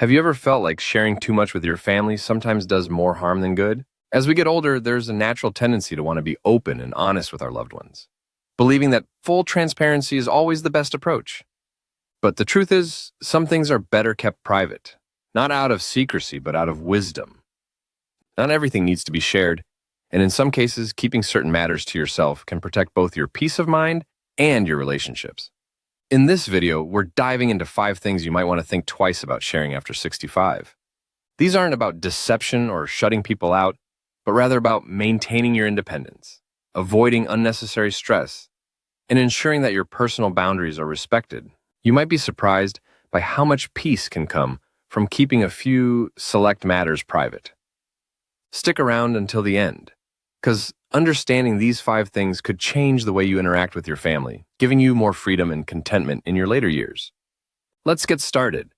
Have you ever felt like sharing too much with your family sometimes does more harm than good? As we get older, there's a natural tendency to want to be open and honest with our loved ones, believing that full transparency is always the best approach. But the truth is, some things are better kept private, not out of secrecy, but out of wisdom. Not everything needs to be shared, and in some cases, keeping certain matters to yourself can protect both your peace of mind and your relationships. In this video, we're diving into 5 things you might want to think twice about sharing after 65. These aren't about deception or shutting people out, but rather about maintaining your independence, avoiding unnecessary stress, and ensuring that your personal boundaries are respected. You might be surprised by how much peace can come from keeping a few select matters private. Stick around until the end, because understanding these 5 things could change the way you interact with your family, giving you more freedom and contentment in your later years. Let's get started.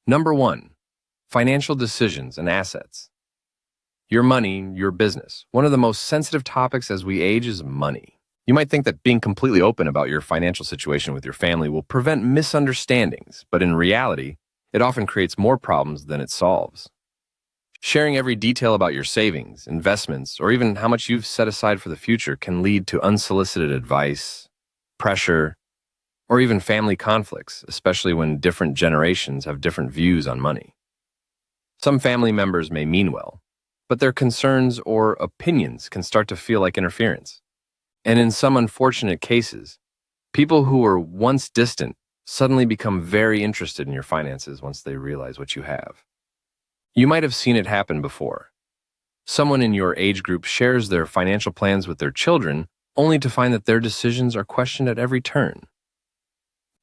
Number 1, financial decisions and assets. Your money, your business. One of the most sensitive topics as we age is money. You might think that being completely open about your financial situation with your family will prevent misunderstandings, but in reality, it often creates more problems than it solves. Sharing every detail about your savings, investments, or even how much you've set aside for the future can lead to unsolicited advice, pressure, or even family conflicts, especially when different generations have different views on money. Some family members may mean well, but their concerns or opinions can start to feel like interference. And in some unfortunate cases, people who were once distant suddenly become very interested in your finances once they realize what you have. You might have seen it happen before. Someone in your age group shares their financial plans with their children, only to find that their decisions are questioned at every turn.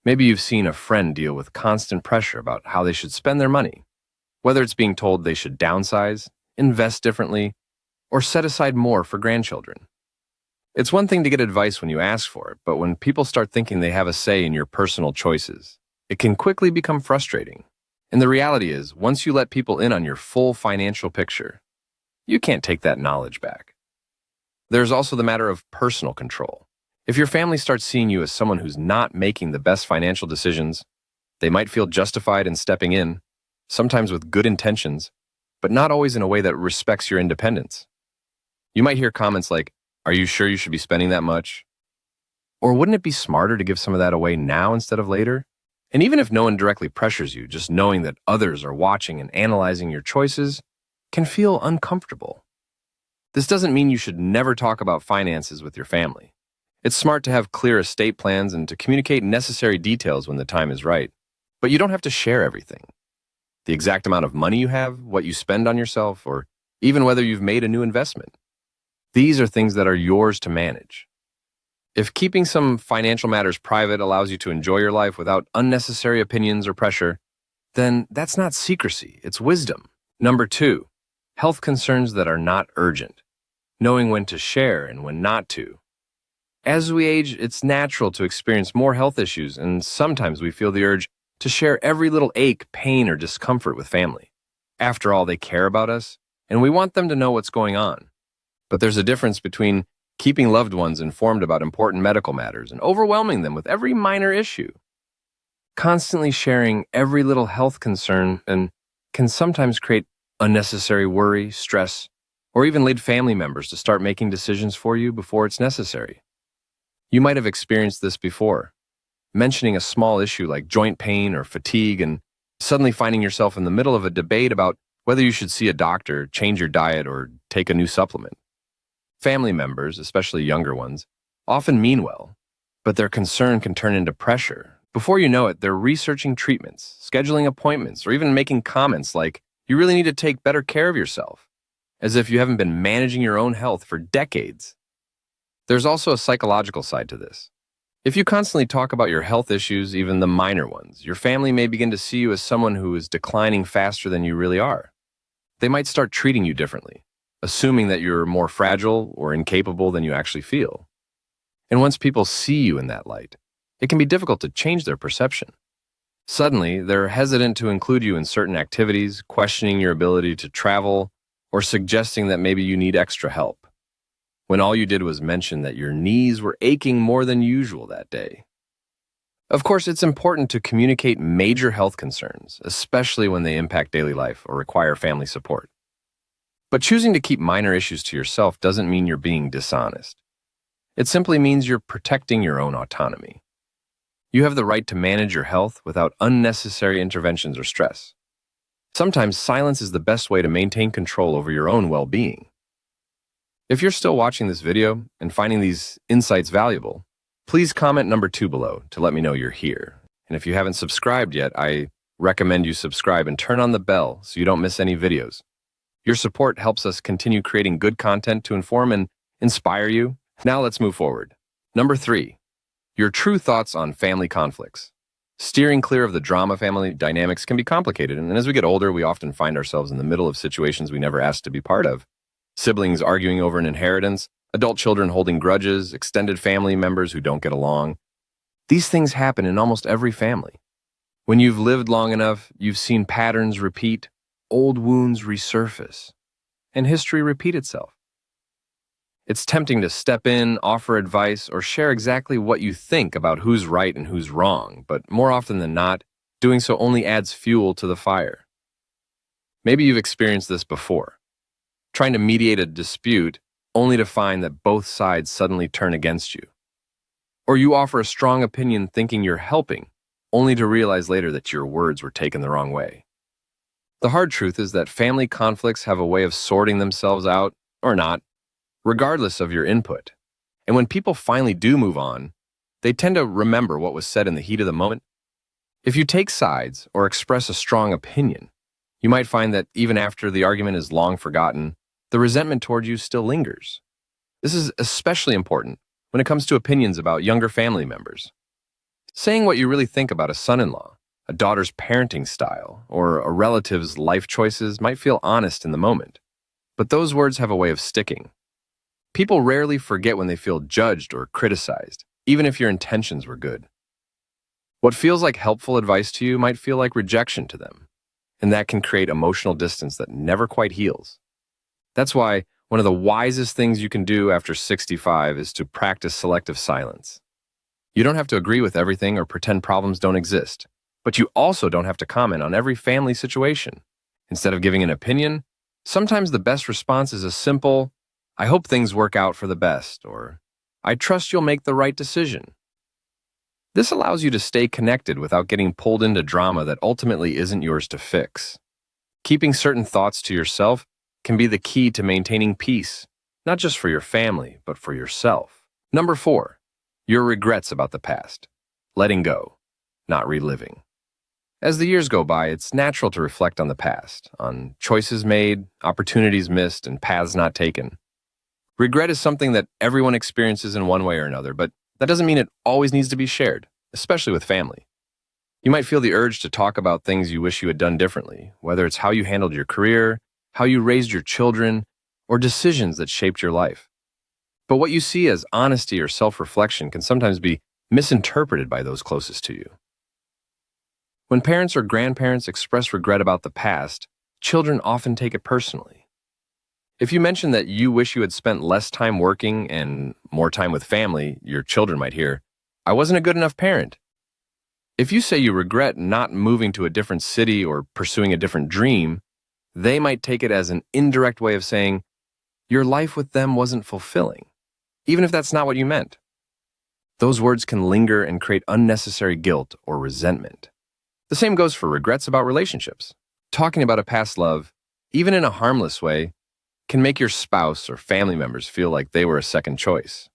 Maybe you've seen a friend deal with constant pressure about how they should spend their money, whether it's being told they should downsize, invest differently, or set aside more for grandchildren. It's one thing to get advice when you ask for it, but when people start thinking they have a say in your personal choices, it can quickly become frustrating. And the reality is, once you let people in on your full financial picture, you can't take that knowledge back. There's also the matter of personal control. If your family starts seeing you as someone who's not making the best financial decisions, they might feel justified in stepping in, sometimes with good intentions, but not always in a way that respects your independence. You might hear comments like, "Are you sure you should be spending that much?" Or "Wouldn't it be smarter to give some of that away now instead of later?" And even if no one directly pressures you, just knowing that others are watching and analyzing your choices can feel uncomfortable. This doesn't mean you should never talk about finances with your family. It's smart to have clear estate plans and to communicate necessary details when the time is right. But you don't have to share everything. The exact amount of money you have, what you spend on yourself, or even whether you've made a new investment. These are things that are yours to manage. If keeping some financial matters private allows you to enjoy your life without unnecessary opinions or pressure, then that's not secrecy, it's wisdom. Number 2, health concerns that are not urgent, knowing when to share and when not to. As we age, it's natural to experience more health issues, and sometimes we feel the urge to share every little ache, pain, or discomfort with family. After all, they care about us, and we want them to know what's going on. But there's a difference between keeping loved ones informed about important medical matters and overwhelming them with every minor issue. Constantly sharing every little health concern can sometimes create unnecessary worry, stress, or even lead family members to start making decisions for you before it's necessary. You might have experienced this before, mentioning a small issue like joint pain or fatigue and suddenly finding yourself in the middle of a debate about whether you should see a doctor, change your diet, or take a new supplement. Family members, especially younger ones, often mean well, but their concern can turn into pressure. Before you know it, they're researching treatments, scheduling appointments, or even making comments like, "You really need to take better care of yourself," as if you haven't been managing your own health for decades. There's also a psychological side to this. If you constantly talk about your health issues, even the minor ones, your family may begin to see you as someone who is declining faster than you really are. They might start treating you differently, assuming that you're more fragile or incapable than you actually feel. And once people see you in that light, it can be difficult to change their perception. Suddenly, they're hesitant to include you in certain activities, questioning your ability to travel, or suggesting that maybe you need extra help, when all you did was mention that your knees were aching more than usual that day. Of course, it's important to communicate major health concerns, especially when they impact daily life or require family support. But choosing to keep minor issues to yourself doesn't mean you're being dishonest. It simply means you're protecting your own autonomy. You have the right to manage your health without unnecessary interventions or stress. Sometimes silence is the best way to maintain control over your own well-being. If you're still watching this video and finding these insights valuable, please comment number 2 below to let me know you're here. And if you haven't subscribed yet, I recommend you subscribe and turn on the bell so you don't miss any videos. Your support helps us continue creating good content to inform and inspire you. Now let's move forward. Number 3, your true thoughts on family conflicts. Steering clear of the drama family dynamics can be complicated, and as we get older, we often find ourselves in the middle of situations we never asked to be part of. Siblings arguing over an inheritance, adult children holding grudges, extended family members who don't get along. These things happen in almost every family. When you've lived long enough, you've seen patterns repeat, old wounds resurface, and history repeat itself. It's tempting to step in, offer advice, or share exactly what you think about who's right and who's wrong, but more often than not, doing so only adds fuel to the fire. Maybe you've experienced this before, trying to mediate a dispute only to find that both sides suddenly turn against you. Or you offer a strong opinion thinking you're helping, only to realize later that your words were taken the wrong way. The hard truth is that family conflicts have a way of sorting themselves out, or not, regardless of your input. And when people finally do move on, they tend to remember what was said in the heat of the moment. If you take sides or express a strong opinion, you might find that even after the argument is long forgotten, the resentment toward you still lingers. This is especially important when it comes to opinions about younger family members. Saying what you really think about a son-in-law, a daughter's parenting style, or a relative's life choices might feel honest in the moment, but those words have a way of sticking. People rarely forget when they feel judged or criticized, even if your intentions were good. What feels like helpful advice to you might feel like rejection to them, and that can create emotional distance that never quite heals. That's why one of the wisest things you can do after 65 is to practice selective silence. You don't have to agree with everything or pretend problems don't exist, but you also don't have to comment on every family situation. Instead of giving an opinion, sometimes the best response is a simple, "I hope things work out for the best," or "I trust you'll make the right decision." This allows you to stay connected without getting pulled into drama that ultimately isn't yours to fix. Keeping certain thoughts to yourself can be the key to maintaining peace, not just for your family, but for yourself. Number 4, your regrets about the past. Letting go, not reliving. As the years go by, it's natural to reflect on the past, on choices made, opportunities missed, and paths not taken. Regret is something that everyone experiences in one way or another, but that doesn't mean it always needs to be shared, especially with family. You might feel the urge to talk about things you wish you had done differently, whether it's how you handled your career, how you raised your children, or decisions that shaped your life. But what you see as honesty or self-reflection can sometimes be misinterpreted by those closest to you. When parents or grandparents express regret about the past, children often take it personally. If you mention that you wish you had spent less time working and more time with family, your children might hear, "I wasn't a good enough parent." If you say you regret not moving to a different city or pursuing a different dream, they might take it as an indirect way of saying, your life with them wasn't fulfilling, even if that's not what you meant. Those words can linger and create unnecessary guilt or resentment. The same goes for regrets about relationships. Talking about a past love, even in a harmless way, can make your spouse or family members feel like they were a second choice.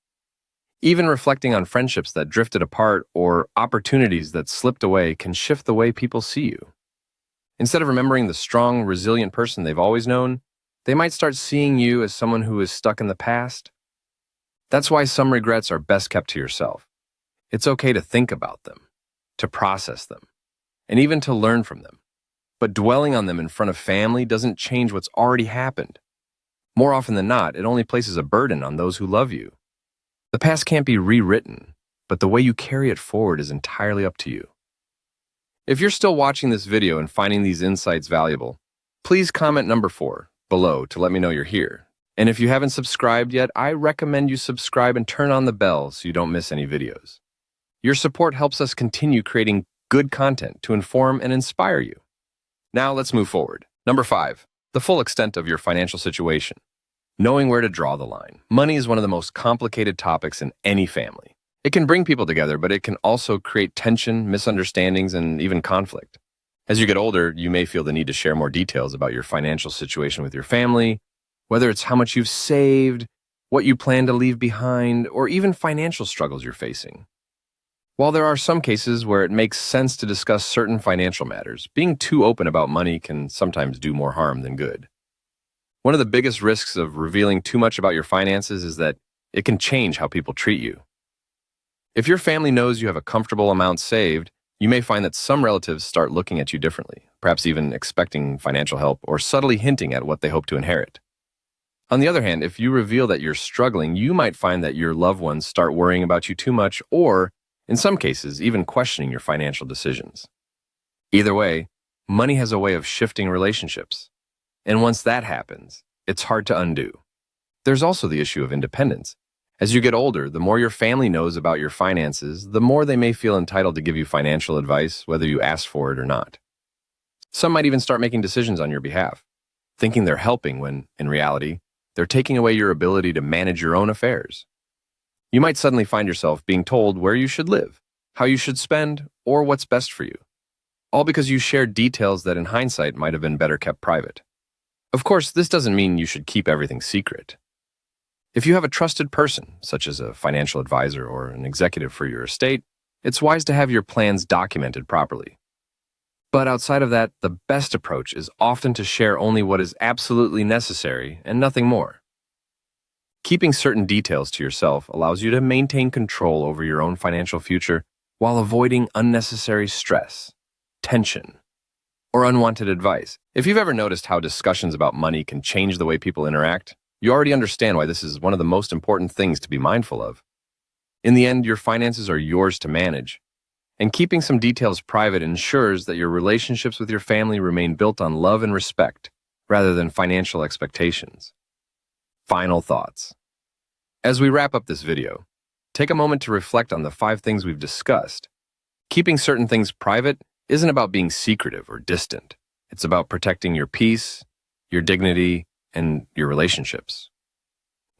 Even reflecting on friendships that drifted apart or opportunities that slipped away can shift the way people see you. Instead of remembering the strong, resilient person they've always known, they might start seeing you as someone who is stuck in the past. That's why some regrets are best kept to yourself. It's okay to think about them, to process them, and even to learn from them. But dwelling on them in front of family doesn't change what's already happened. More often than not, it only places a burden on those who love you. The past can't be rewritten, but the way you carry it forward is entirely up to you. If you're still watching this video and finding these insights valuable, please comment number 4 below to let me know you're here. And if you haven't subscribed yet, I recommend you subscribe and turn on the bell so you don't miss any videos. Your support helps us continue creating good content to inform and inspire you. Now let's move forward. Number 5, the full extent of your financial situation. Knowing where to draw the line. Money is one of the most complicated topics in any family. It can bring people together, but it can also create tension, misunderstandings, and even conflict. As you get older, you may feel the need to share more details about your financial situation with your family, whether it's how much you've saved, what you plan to leave behind, or even financial struggles you're facing. While there are some cases where it makes sense to discuss certain financial matters, being too open about money can sometimes do more harm than good. One of the biggest risks of revealing too much about your finances is that it can change how people treat you. If your family knows you have a comfortable amount saved, you may find that some relatives start looking at you differently, perhaps even expecting financial help or subtly hinting at what they hope to inherit. On the other hand, if you reveal that you're struggling, you might find that your loved ones start worrying about you too much or, in some cases, even questioning your financial decisions. Either way, money has a way of shifting relationships. And once that happens, it's hard to undo. There's also the issue of independence. As you get older, the more your family knows about your finances, the more they may feel entitled to give you financial advice, whether you ask for it or not. Some might even start making decisions on your behalf, thinking they're helping when, in reality, they're taking away your ability to manage your own affairs. You might suddenly find yourself being told where you should live, how you should spend, or what's best for you, all because you shared details that in hindsight might have been better kept private. Of course, this doesn't mean you should keep everything secret. If you have a trusted person, such as a financial advisor or an executive for your estate, it's wise to have your plans documented properly. But outside of that, the best approach is often to share only what is absolutely necessary and nothing more. Keeping certain details to yourself allows you to maintain control over your own financial future while avoiding unnecessary stress, tension, or unwanted advice. If you've ever noticed how discussions about money can change the way people interact, you already understand why this is one of the most important things to be mindful of. In the end, your finances are yours to manage, and keeping some details private ensures that your relationships with your family remain built on love and respect rather than financial expectations. Final thoughts. As we wrap up this video, take a moment to reflect on the 5 things we've discussed. Keeping certain things private isn't about being secretive or distant. It's about protecting your peace, your dignity, and your relationships.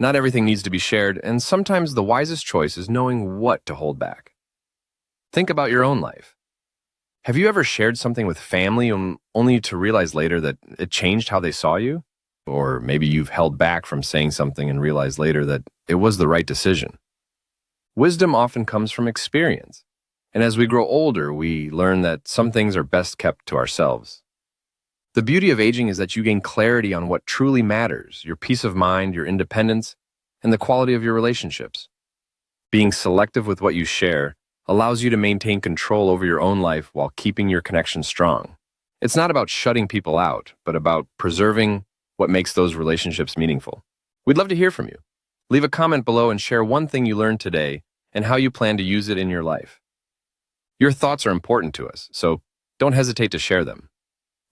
Not everything needs to be shared, and sometimes the wisest choice is knowing what to hold back. Think about your own life. Have you ever shared something with family only to realize later that it changed how they saw you? Or maybe you've held back from saying something and realized later that it was the right decision. Wisdom often comes from experience, and as we grow older, we learn that some things are best kept to ourselves. The beauty of aging is that you gain clarity on what truly matters, your peace of mind, your independence, and the quality of your relationships. Being selective with what you share allows you to maintain control over your own life while keeping your connection strong. It's not about shutting people out, but about preserving what makes those relationships meaningful. We'd love to hear from you. Leave a comment below and share one thing you learned today and how you plan to use it in your life. Your thoughts are important to us, so don't hesitate to share them.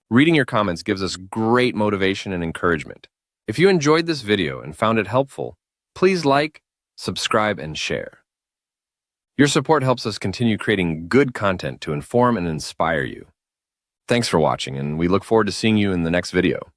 Reading your comments gives us great motivation and encouragement. If you enjoyed this video and found it helpful, please like, subscribe, and share. Your support helps us continue creating good content to inform and inspire you. Thanks for watching, and we look forward to seeing you in the next video.